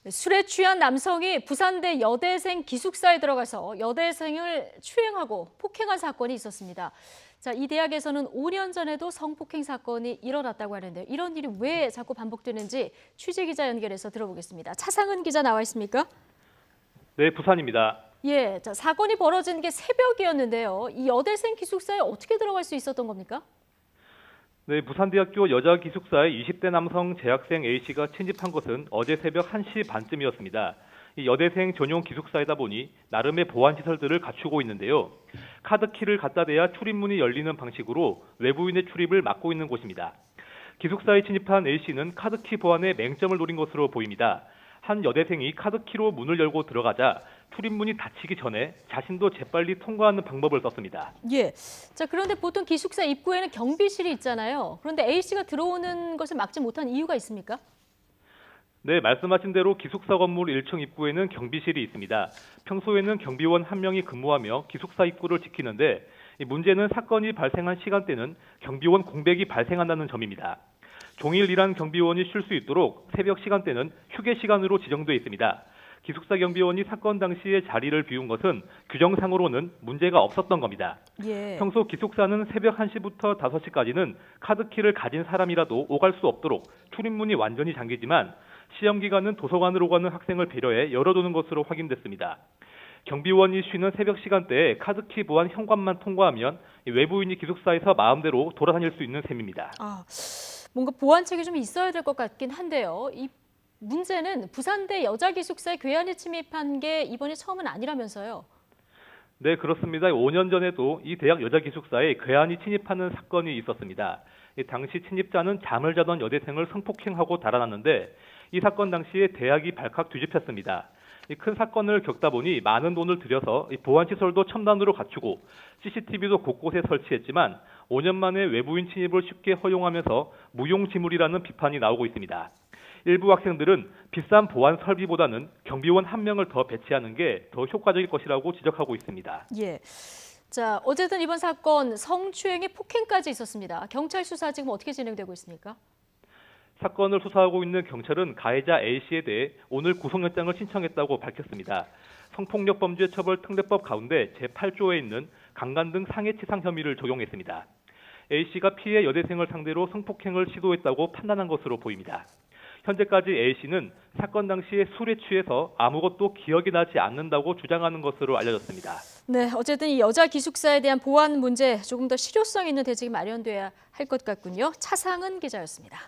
술에 취한 남성이 부산대 여대생 기숙사에 들어가서 여대생을 추행하고 폭행한 사건이 있었습니다. 자, 이 대학에서는 5년 전에도 성폭행 사건이 일어났다고 하는데요. 이런 일이 왜 자꾸 반복되는지 취재기자 연결해서 들어보겠습니다. 차상은 기자 나와 있습니까? 네, 부산입니다. 예, 자, 사건이 벌어진 게 새벽이었는데요. 이 여대생 기숙사에 어떻게 들어갈 수 있었던 겁니까? 네, 부산대학교 여자 기숙사에 20대 남성 재학생 A씨가 침입한 것은 어제 새벽 1시 반쯤이었습니다. 이 여대생 전용 기숙사이다 보니 나름의 보안 시설들을 갖추고 있는데요. 카드키를 갖다 대야 출입문이 열리는 방식으로 외부인의 출입을 막고 있는 곳입니다. 기숙사에 침입한 A씨는 카드키 보안에 맹점을 노린 것으로 보입니다. 한 여대생이 카드키로 문을 열고 들어가자 출입문이 닫히기 전에 자신도 재빨리 통과하는 방법을 썼습니다. 예. 자, 그런데 보통 기숙사 입구에는 경비실이 있잖아요. 그런데 A씨가 들어오는 것을 막지 못한 이유가 있습니까? 네, 말씀하신 대로 기숙사 건물 1층 입구에는 경비실이 있습니다. 평소에는 경비원 한 명이 근무하며 기숙사 입구를 지키는데 문제는 사건이 발생한 시간대는 경비원 공백이 발생한다는 점입니다. 종일 일한 경비원이 쉴 수 있도록 새벽 시간대는 휴게 시간으로 지정돼 있습니다. 기숙사 경비원이 사건 당시에 자리를 비운 것은 규정상으로는 문제가 없었던 겁니다. 예. 평소 기숙사는 새벽 1시부터 5시까지는 카드키를 가진 사람이라도 오갈 수 없도록 출입문이 완전히 잠기지만 시험 기간은 도서관으로 가는 학생을 배려해 열어두는 것으로 확인됐습니다. 경비원이 쉬는 새벽 시간대에 카드키 보안 현관만 통과하면 외부인이 기숙사에서 마음대로 돌아다닐 수 있는 셈입니다. 뭔가 보안책이 좀 있어야 될 것 같긴 한데요. 이 문제는 부산대 여자 기숙사에 괴한이 침입한 게 이번이 처음은 아니라면서요. 네, 그렇습니다. 5년 전에도 이 대학 여자 기숙사에 괴한이 침입하는 사건이 있었습니다. 당시 침입자는 잠을 자던 여대생을 성폭행하고 달아났는데 이 사건 당시에 대학이 발칵 뒤집혔습니다. 큰 사건을 겪다 보니 많은 돈을 들여서 보안시설도 첨단으로 갖추고 CCTV도 곳곳에 설치했지만 5년 만에 외부인 침입을 쉽게 허용하면서 무용지물이라는 비판이 나오고 있습니다. 일부 학생들은 비싼 보안 설비보다는 경비원 한 명을 더 배치하는 게 더 효과적일 것이라고 지적하고 있습니다. 예. 자, 어쨌든 이번 사건 성추행에 폭행까지 있었습니다. 경찰 수사 지금 어떻게 진행되고 있습니까? 사건을 수사하고 있는 경찰은 가해자 A씨에 대해 오늘 구속영장을 신청했다고 밝혔습니다. 성폭력범죄처벌특례법 가운데 제8조에 있는 강간 등 상해치상 혐의를 적용했습니다. A씨가 피해 여대생을 상대로 성폭행을 시도했다고 판단한 것으로 보입니다. 현재까지 A씨는 사건 당시에 술에 취해서 아무것도 기억이 나지 않는다고 주장하는 것으로 알려졌습니다. 네, 어쨌든 이 여자 기숙사에 대한 보안 문제 조금 더 실효성 있는 대책이 마련돼야 할 것 같군요. 차상은 기자였습니다.